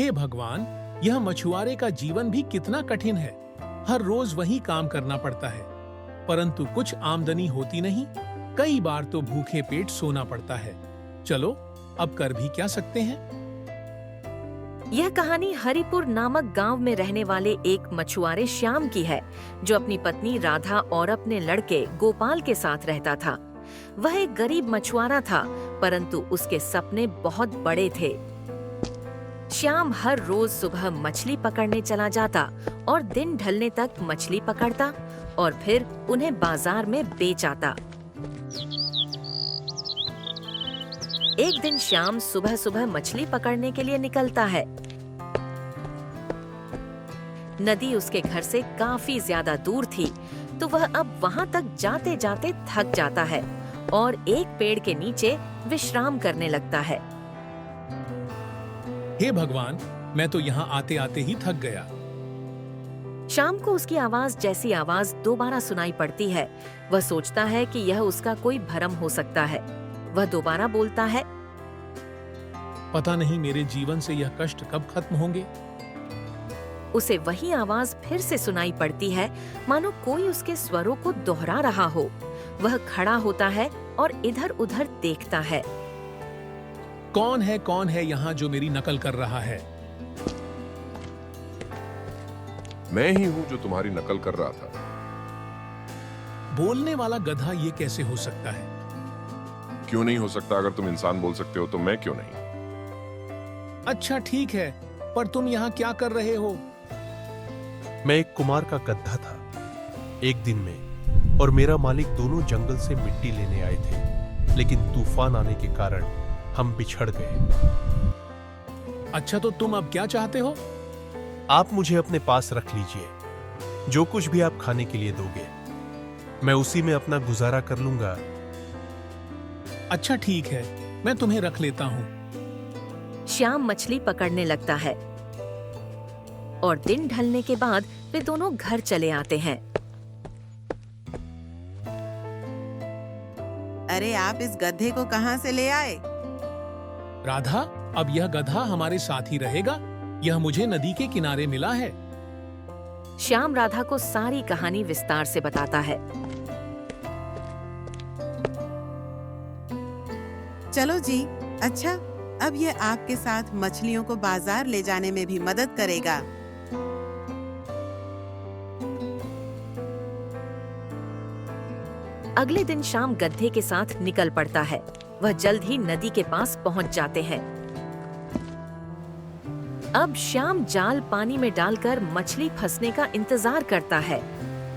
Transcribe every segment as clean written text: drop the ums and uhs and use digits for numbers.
हे भगवान, यह मछुआरे का जीवन भी कितना कठिन है। हर रोज वही काम करना पड़ता है, परंतु कुछ आमदनी होती नहीं। कई बार तो भूखे पेट सोना पड़ता है। चलो, अब कर भी क्या सकते हैं। यह कहानी हरिपुर नामक गांव में रहने वाले एक मछुआरे श्याम की है, जो अपनी पत्नी राधा और अपने लड़के गोपाल के साथ रहता था। वह एक गरीब मछुआरा था, परंतु उसके सपने बहुत बड़े थे। श्याम हर रोज सुबह मछली पकड़ने चला जाता और दिन ढलने तक मछली पकड़ता और फिर उन्हें बाजार में बेच आता। एक दिन श्याम सुबह सुबह मछली पकड़ने के लिए निकलता है। नदी उसके घर से काफी ज्यादा दूर थी, तो वह अब वहां तक जाते जाते थक जाता है और एक पेड़ के नीचे विश्राम करने लगता है। हे भगवान, मैं तो यहाँ आते आते ही थक गया। शाम को उसकी आवाज जैसी आवाज दोबारा सुनाई पड़ती है। वह सोचता है कि यह उसका कोई भ्रम हो सकता है। वह दोबारा बोलता है, पता नहीं मेरे जीवन से यह कष्ट कब खत्म होंगे। उसे वही आवाज फिर से सुनाई पड़ती है, मानो कोई उसके स्वरों को दोहरा रहा हो। वह खड़ा होता है और इधर उधर देखता है। कौन है यहाँ जो मेरी नकल कर रहा है? मैं ही हूँ जो तुम्हारी नकल कर रहा था। बोलने वाला गधा ये कैसे हो सकता है? क्यों नहीं हो सकता? अगर तुम इंसान बोल सकते हो तो मैं क्यों नहीं? अच्छा ठीक है, पर तुम यहाँ क्या कर रहे हो? मैं एक कुमार का गधा था एक दिन में, और मेरा मालिक दोनों जंगल से मिट्टी लेने आए थे, लेकिन तूफान आने के कारण हम बिछड़ गए। अच्छा, तो तुम अब क्या चाहते हो? आप मुझे अपने पास रख लीजिए। जो कुछ भी आप खाने के लिए दोगे, मैं उसी में अपना गुजारा कर लूंगा। अच्छा ठीक है, मैं तुम्हें रख लेता हूँ। श्याम मछली पकड़ने लगता है और दिन ढलने के बाद वे दोनों घर चले आते हैं। अरे, आप इस गधे को कहाँ से ले आए? राधा, अब यह गधा हमारे साथ ही रहेगा। यह मुझे नदी के किनारे मिला है। श्याम राधा को सारी कहानी विस्तार से बताता है। चलो जी, अच्छा, अब ये आपके साथ मछलियों को बाजार ले जाने में भी मदद करेगा। अगले दिन शाम गधे के साथ निकल पड़ता है। वह जल्द ही नदी के पास पहुंच जाते हैं। अब श्याम जाल पानी में डालकर मछली फंसने का इंतजार करता है।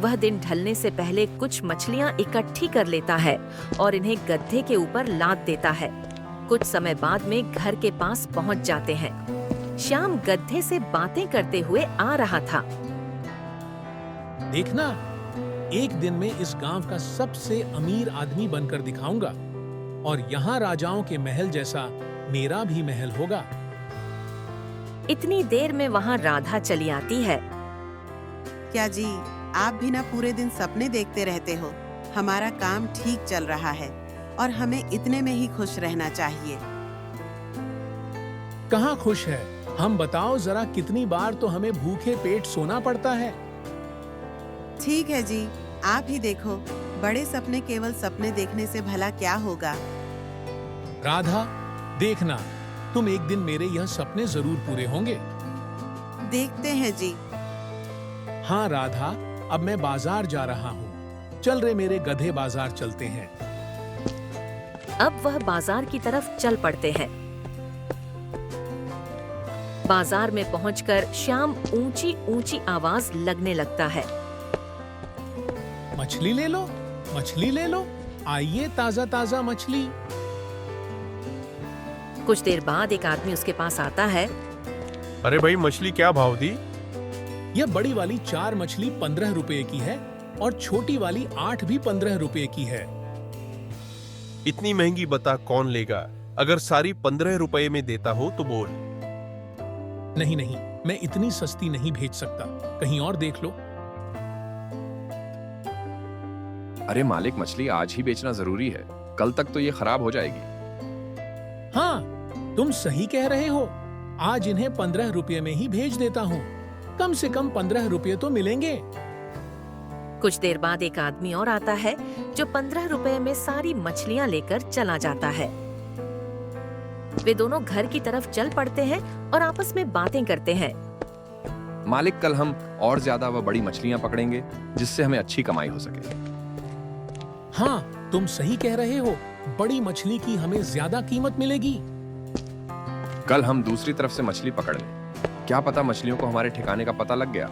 वह दिन ढलने से पहले कुछ मछलियां इकट्ठी कर लेता है और इन्हें गधे के ऊपर लाद देता है। कुछ समय बाद में घर के पास पहुंच जाते हैं। श्याम गधे से बातें करते हुए आ रहा था। देखना, एक दिन में इस गांव का सबसे अमीर आदमी बनकर दिखाऊंगा और यहाँ राजाओं के महल जैसा मेरा भी महल होगा। इतनी देर में वहाँ राधा चली आती है। क्या जी, आप भी ना पूरे दिन सपने देखते रहते हो? हमारा काम ठीक चल रहा है और हमें इतने में ही खुश रहना चाहिए। कहाँ खुश है? हम बताओ जरा, कितनी बार तो हमें भूखे पेट सोना पड़ता है। ठीक है जी, आप ही देखो, बड़े सपने केवल सपने देखने से भला क्या होगा। राधा, देखना, तुम एक दिन मेरे यह सपने जरूर पूरे होंगे। देखते हैं जी। हाँ राधा, अब मैं बाजार जा रहा हूँ। चल रे मेरे गधे, बाजार चलते हैं। अब वह बाजार की तरफ चल पड़ते हैं। बाजार में पहुंचकर श्याम ऊंची ऊंची आवाज लगने लगता है। मछली ले लो, मछली ले लो, आइए ताजा ताजा मछली। कुछ देर बाद एक आदमी उसके पास आता है। अरे भाई, मछली क्या भाव दी? यह बड़ी वाली 4 मछली 15 रुपए की है और छोटी वाली 8 भी 15 रुपए की है। इतनी महंगी बता कौन लेगा? अगर सारी 15 रुपए में देता हो तो बोल। नहीं नहीं, मैं इतनी सस्ती नहीं भेज सकता, कहीं और देख लो। अरे मालिक, मछली आज ही बेचना जरूरी है, कल तक तो ये खराब हो जाएगी। हाँ, तुम सही कह रहे हो। आज इन्हें 15 रुपये में ही भेज देता हूँ। कम से कम 15 रुपये तो मिलेंगे। कुछ देर बाद एक आदमी और आता है जो 15 रुपए में सारी मछलियां लेकर चला जाता है। वे दोनों घर की तरफ चल पड़ते हैं और आपस में बातें करते हैं। मालिक, कल हम और ज्यादा व बड़ी मछलियां पकड़ेंगे जिससे हमें अच्छी कमाई हो सके। हाँ, तुम सही कह रहे हो। बड़ी मछली की हमें ज्यादा कीमत मिलेगी। कल हम दूसरी तरफ से मछली पकड़ लें। क्या पता मछलियों को हमारे ठिकाने का पता लग गया,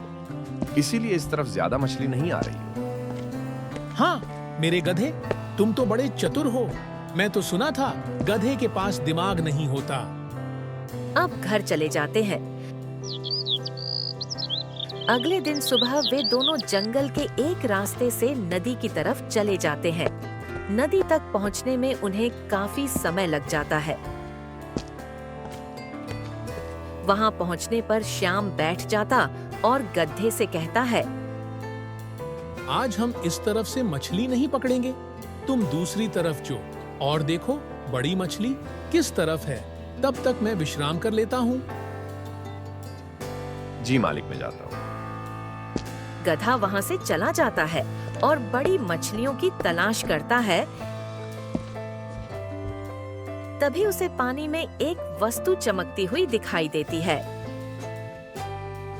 इसीलिए इस तरफ ज्यादा मछली नहीं आ रही। हाँ मेरे गधे, तुम तो बड़े चतुर हो। मैं तो सुना था गधे के पास दिमाग नहीं होता। अब घर चले जाते हैं। अगले दिन सुबह वे दोनों जंगल के एक रास्ते से नदी की तरफ चले जाते हैं। नदी तक पहुंचने में उन्हें काफी समय लग जाता है। वहां पहुंचने पर श्याम बैठ जाता और गधे से कहता है, आज हम इस तरफ से मछली नहीं पकड़ेंगे, तुम दूसरी तरफ जो और देखो बड़ी मछली किस तरफ है। तब तक मैं विश्राम कर लेता हूँ। जी मालिक, मैं जाता हूँ। गधा वहां से चला जाता है और बड़ी मछलियों की तलाश करता है। तभी उसे पानी में एक वस्तु चमकती हुई दिखाई देती है।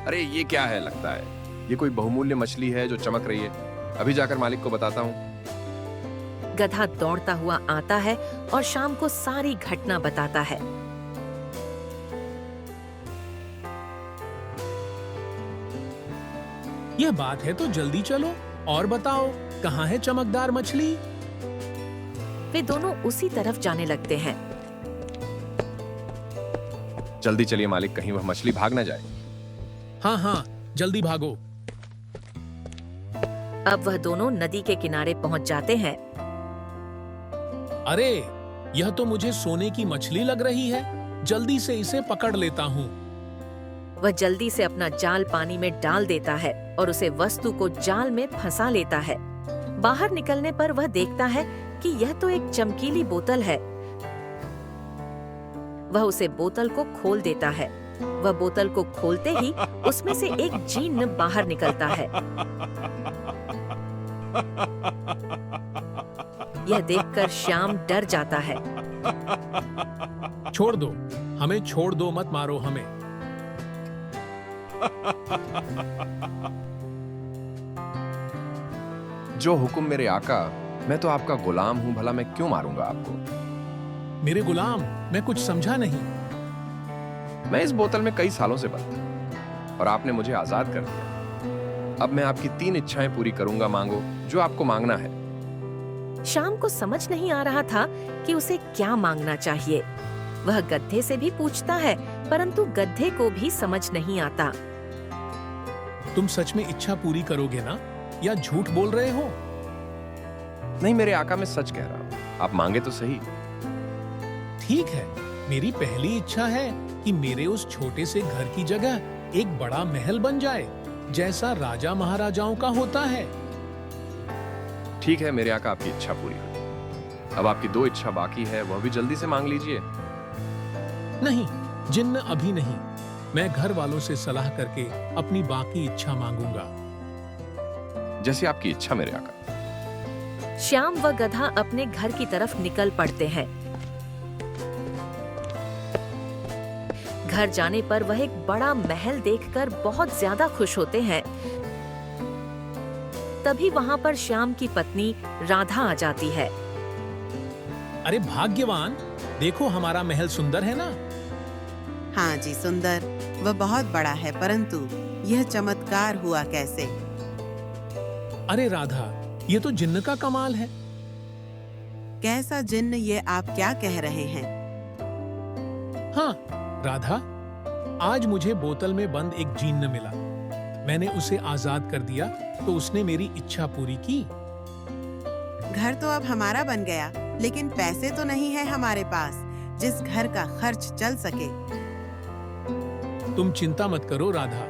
अरे ये क्या है? लगता है ये कोई बहुमूल्य मछली है जो चमक रही है। अभी जाकर मालिक को बताता हूँ। गधा दौड़ता हुआ आता है और शाम को सारी घटना बताता है। यह बात है तो जल्दी चलो और बताओ कहाँ है चमकदार मछली। वे दोनों उसी तरफ जाने लगते हैं। जल्दी चलिए मालिक, कहीं वह मछली भाग ना जाए। हाँ हाँ, जल्दी भागो। अब वह दोनों नदी के किनारे पहुंच जाते हैं। अरे, यह तो मुझे सोने की मछली लग रही है। जल्दी से इसे पकड़ लेता हूँ। वह जल्दी से अपना जाल पानी में डाल देता है और उसे वस्तु को जाल में फंसा लेता है। बाहर निकलने पर वह देखता है कि यह तो एक चमकीली बोतल है। वह उसे बोतल को खोल देता है। वह बोतल को खोलते ही उसमें से एक जिन्न बाहर निकलता है। यह देखकर श्याम डर जाता है। छोड़ दो हमें, छोड़ दो, मत मारो हमें। जो हुक्म मेरे आका, मैं तो आपका गुलाम हूँ, भला मैं क्यों मारूंगा आपको? मेरे गुलाम, मैं कुछ समझा नहीं। मैं इस बोतल में कई सालों से बंद था और आपने मुझे आजाद कर दिया। अब मैं आपकी 3 इच्छाएं पूरी करूंगा, मांगो जो आपको मांगना है। शाम को समझ नहीं आ रहा था कि उसे क्या मांगना चाहिए। वह गधे से भी पूछता है, परंतु गधे को भी समझ नहीं आता। तुम सच में इच्छा पूरी करोगे ना, या झूठ बोल रहे हो? नहीं मेरे आका, मैं सच कह रहा हूँ। आप मांगे तो सही। ठीक है, मेरी पहली इच्छा है कि मेरे उस छोटे से घर की जगह एक बड़ा महल बन जाए, जैसा राजा महाराजाओं का होता है। ठीक है मेरे आका, आपकी इच्छा पूरी हुई। अब आपकी 2 इच्छा बाकी है, वह भी जल्दी से मांग लीजिए। नहीं, जिन्न अभी नहीं। मैं घर वालों से सलाह करके अपनी बाकी इच्छा मांगूंगा। जैसी आपकी इच्छा मेरे आका। श्याम व गधा अपने घर की तरफ निकल पड़ते हैं। घर जाने पर वह एक बड़ा महल देखकर बहुत ज्यादा खुश होते हैं। तभी वहां पर श्याम की पत्नी राधा आ जाती है। अरे भाग्यवान, देखो हमारा महल सुंदर है ना? हाँ जी, सुंदर। वह बहुत बड़ा है, परंतु यह चमत्कार हुआ कैसे? अरे राधा, ये तो जिन्न का कमाल है। कैसा जिन्न, ये आप क्या कह रहे हैं? हाँ राधा, आज मुझे बोतल में बंद एक जिन्न मिला। मैंने उसे आजाद कर दिया तो उसने मेरी इच्छा पूरी की। घर तो अब हमारा बन गया, लेकिन पैसे तो नहीं है हमारे पास जिस घर का खर्च चल सके। तुम चिंता मत करो राधा,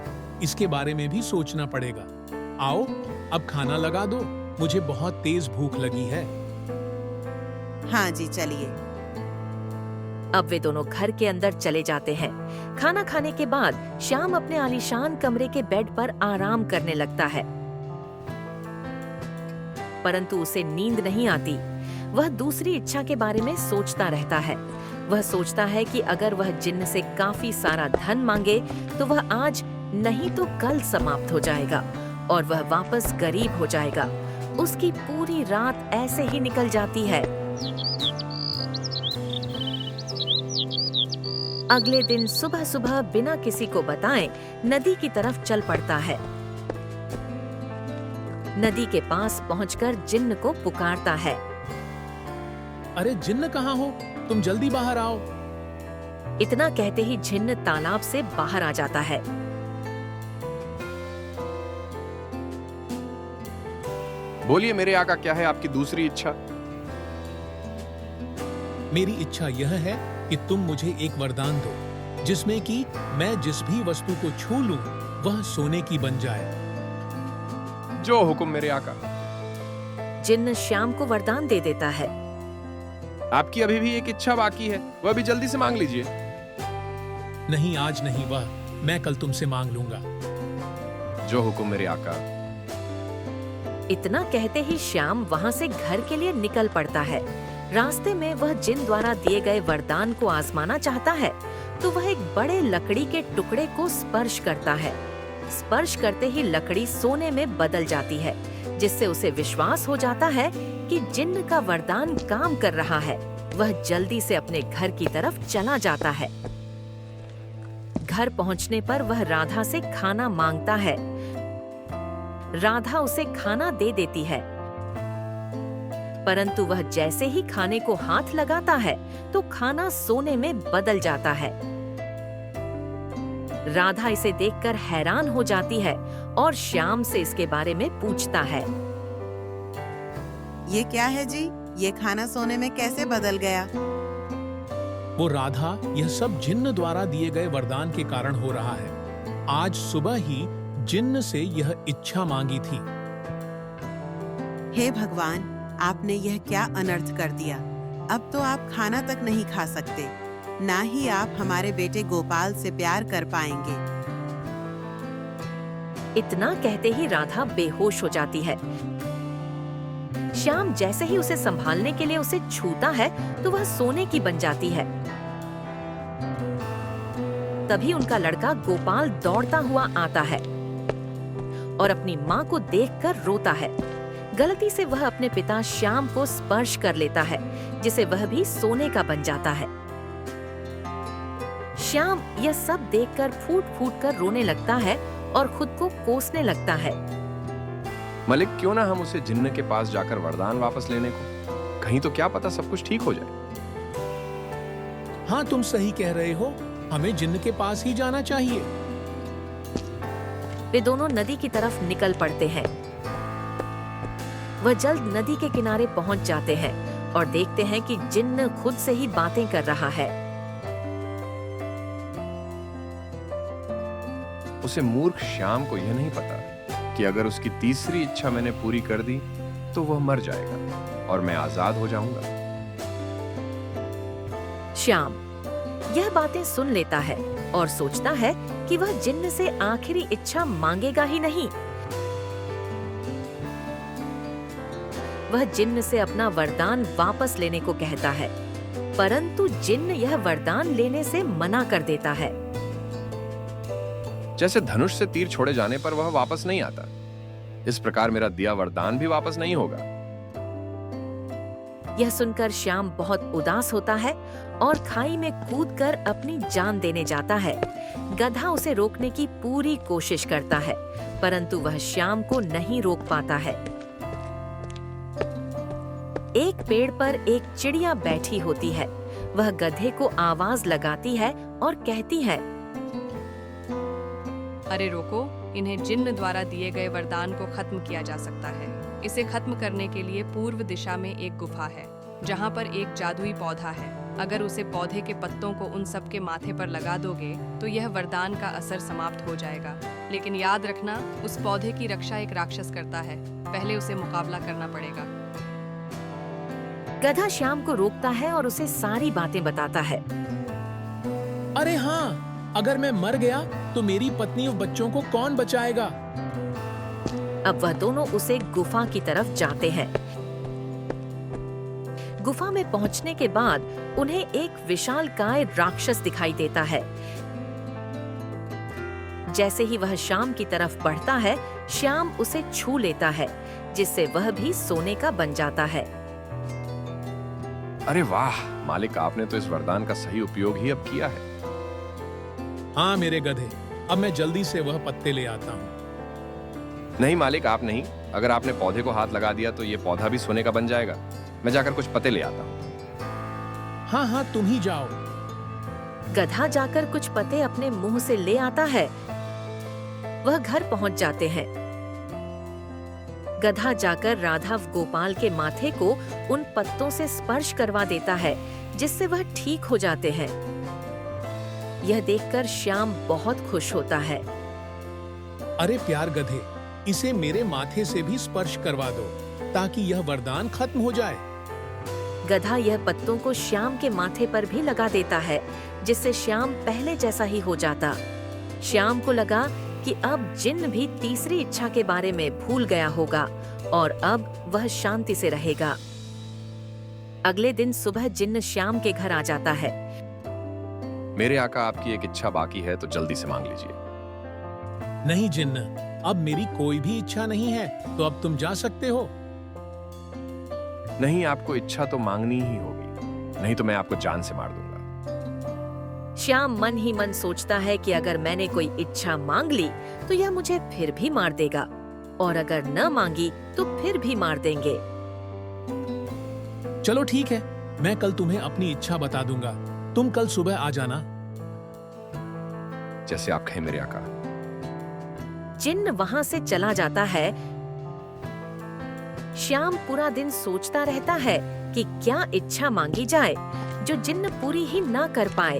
इसके बारे में भी सोचना पड़ेगा। आओ अब खाना लगा दो, मुझे बहुत तेज भूख लगी है। हाँ जी, चलिए। अब वे दोनों घर के अंदर चले जाते हैं। खाना खाने के बाद श्याम अपने आलीशान कमरे के बेड पर आराम करने लगता है, परंतु उसे नींद नहीं आती। वह दूसरी इच्छा के बारे में सोचता रहता है। वह सोचता है कि अगर वह जिन्न से काफी सारा धन मांगे तो वह आज नहीं तो कल समाप्त हो जाएगा और वह वापस गरीब हो जाएगा। उसकी पूरी रात ऐसे ही निकल जाती है। अगले दिन सुबह सुबह बिना किसी को बताए नदी की तरफ चल पड़ता है। नदी के पास पहुंचकर जिन्न को पुकारता है। अरे जिन्न कहाँ हो? तुम जल्दी बाहर आओ। इतना कहते ही जिन्न तालाब से बाहर आ जाता है। बोलिए मेरे आका, क्या है आपकी दूसरी इच्छा? मेरी इच्छा यह है कि तुम मुझे एक वरदान दो जिसमें कि मैं जिस भी वस्तु को छू लूं वह सोने की बन जाए। जो हुक्म मेरे आका। जिन्न श्याम को वरदान दे देता है। आपकी अभी भी एक इच्छा बाकी है, वह भी जल्दी से मांग लीजिए। नहीं, आज नहीं, वह मैं कल तुमसे मांग लूंगा। जो हुक्म मेरे आका। इतना कहते ही श्याम वहां से घर के लिए निकल पड़ता है। रास्ते में वह जिन द्वारा दिए गए वरदान को आजमाना चाहता है तो वह एक बड़े लकड़ी के टुकड़े को स्पर्श करता है। स्पर्श करते ही लकड़ी सोने में बदल जाती है, जिससे उसे विश्वास हो जाता है कि जिन्न का वरदान काम कर रहा है। वह जल्दी से अपने घर की तरफ चला जाता है। घर पहुंचने पर वह राधा से खाना मांगता है। राधा उसे खाना दे देती है, परंतु वह जैसे ही खाने को हाथ लगाता है तो खाना सोने में बदल जाता है। राधा इसे देखकर हैरान हो जाती है और श्याम से इसके बारे में पूछता है। ये क्या है जी? ये खाना सोने में कैसे बदल गया? वो राधा, यह सब जिन्न द्वारा दिए गए वरदान के कारण हो रहा है। आज सुबह ही जिन्न से यह इच्छा मांगी थी। हे भगवान, आपने यह क्या अनर्थ कर दिया। अब तो आप खाना तक नहीं खा सकते, ना ही आप हमारे बेटे गोपाल से प्यार कर पाएंगे। इतना कहते ही राधा बेहोश हो जाती है। श्याम जैसे ही उसे संभालने के लिए उसे छूता है तो वह सोने की बन जाती है। तभी उनका लड़का गोपाल दौड़ता हुआ आता है और अपनी माँ को देखकर रोता है। गलती से वह अपने पिता श्याम को स्पर्श कर लेता है, जिसे वह भी सोने का बन जाता है। श्याम यह सब देखकर फूट फूट कर रोने लगता है और खुद को कोसने लगता है। मलिक, क्यों ना हम उसे जिन्न के पास जाकर वरदान वापस लेने को, कहीं तो क्या पता सब कुछ ठीक हो जाए। हाँ, तुम सही कह रहे हो, हमें जिन्न के पास ही जाना चाहिए। वे दोनों नदी की तरफ निकल पड़ते हैं। वह जल्द नदी के किनारे पहुंच जाते हैं और देखते हैं कि जिन्न खुद से ही बातें कर रहा है। उसे मूर्ख श्याम को यह नहीं पता कि अगर उसकी तीसरी इच्छा मैंने पूरी कर दी तो वह मर जाएगा और मैं आजाद हो जाऊंगा। श्याम यह बातें सुन लेता है और सोचता है कि वह जिन्न से आखिरी इच्छा मांगेगा ही नहीं। वह जिन्न से अपना वरदान वापस लेने को कहता है, परंतु जिन्न यह वरदान लेने से मना कर देता है। जैसे धनुष से तीर छोड़े जाने पर वह वापस नहीं आता, इस प्रकार मेरा दिया वरदान भी वापस नहीं होगा। यह सुनकर श्याम बहुत उदास होता है और खाई में कूदकर अपनी जान देने जाता है। गधा उसे रोकने की पूरी कोशिश करता है, परंतु वह श्याम को नहीं रोक पाता है। एक पेड़ पर एक चिड़िया बैठी होती है। वह गधे को आवाज लगाती है और कहती है, अरे रोको, इन्हें जिन्न द्वारा दिए गए वरदान को खत्म किया जा सकता है। इसे खत्म करने के लिए पूर्व दिशा में एक गुफा है, जहाँ पर एक जादुई पौधा है। अगर उसे पौधे के पत्तों को उन सब के माथे पर लगा दोगे तो यह वरदान का असर समाप्त हो जाएगा। लेकिन याद रखना, उस पौधे की रक्षा एक राक्षस करता है, पहले उसे मुकाबला करना पड़ेगा। गधा श्याम को रोकता है और उसे सारी बातें बताता है। अरे हाँ, अगर मैं मर गया तो मेरी पत्नी और बच्चों को कौन बचाएगा? अब वह दोनों उसे गुफा की तरफ जाते हैं। गुफा में पहुंचने के बाद उन्हें एक विशालकाय राक्षस दिखाई देता है। जैसे ही वह श्याम की तरफ बढ़ता है, श्याम उसे छू लेता है, जिससे वह भी सोने का बन जाता है। अरे वाह मालिक, आपने तो इस वरदान का सही उपयोग ही अब किया है। हाँ मेरे गधे, अब मैं जल्दी से वह पत्ते ले आता हूँ। नहीं मालिक, आप नहीं। अगर आपने पौधे को हाथ लगा दिया तो ये पौधा भी सोने का बन जाएगा। मैं जाकर कुछ पत्ते ले आता हूँ। हाँ हाँ, तुम ही जाओ। गधा जाकर कुछ पत्ते अपने मुंह से ले आता है। वह घर पहुंच जाते हैं। गधा जाकर राधा गोपाल के माथे को उन पत्तों से स्पर्श करवा देता है, जिससे वह ठीक हो जाते हैं। यह देखकर श्याम बहुत खुश होता है। अरे प्यार गधे, इसे मेरे माथे से भी स्पर्श करवा दो ताकि यह वरदान खत्म हो जाए। गधा यह पत्तों को श्याम के माथे पर भी लगा देता है, जिससे श्याम पहले जैसा ही हो जाता। श्याम को लगा कि अब जिन्न भी तीसरी इच्छा के बारे में भूल गया होगा और अब वह शांति से रहेगा। अगले दिन सुबह जिन्न श्याम के घर आ जाता है। मेरे आका, आपकी एक इच्छा बाकी है तो जल्दी से मांग लीजिए। नहीं जिन्न, अब मेरी कोई भी इच्छा नहीं है, तो अब तुम जा सकते हो। नहीं, आपको इच्छा तो मांगनी ही होगी, नहीं तो मैं आपको जान से मार दूंगा। श्याम मन ही मन सोचता है कि अगर मैंने कोई इच्छा मांग ली तो यह मुझे फिर भी मार देगा, और अगर न मांगी तो फिर भी मार देंगे। चलो ठीक है, मैं कल तुम्हें अपनी इच्छा बता दूंगा। तुम कल सुबह आ जाना। जैसे आप कहें मेरे आका। जिन्न वहां से चला जाता है। श्याम पूरा दिन सोचता रहता है कि क्या इच्छा मांगी जाए जो जिन्न पूरी ही ना कर पाए।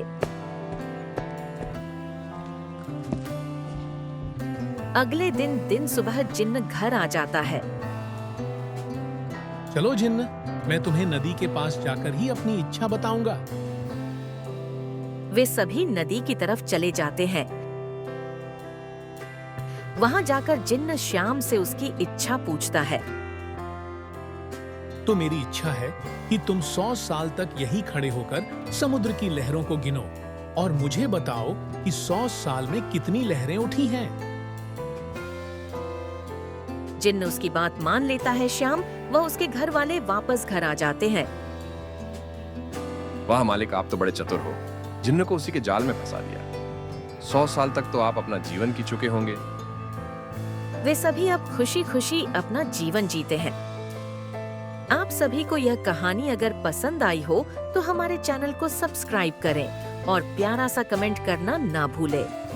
अगले दिन सुबह जिन्न घर आ जाता है। चलो जिन्न, मैं तुम्हें नदी के पास जाकर ही अपनी इच्छा बताऊंगा। वे सभी नदी की तरफ चले जाते हैं। वहां जाकर जिन्न श्याम से उसकी इच्छा पूछता है। तो मेरी इच्छा है कि तुम 100 साल तक यही खड़े होकर समुद्र की लहरों को गिनो और मुझे बताओ कि 100 साल में कितनी लहरें उठी हैं। जिन्न उसकी बात मान लेता है। श्याम वह उसके घर वाले वापस घर आ जाते हैं। वाह मालिक, आप तो बड़े चतुर हो। जिन्न को उसी के जाल में फंसा दिया। 100 साल तक तो आप अपना जीवन जी चुके होंगे। वे सभी अब खुशी खुशी अपना जीवन जीते हैं। आप सभी को यह कहानी अगर पसंद आई हो तो हमारे चैनल को सब्सक्राइब करें और प्यारा सा कमेंट करना ना भूलें।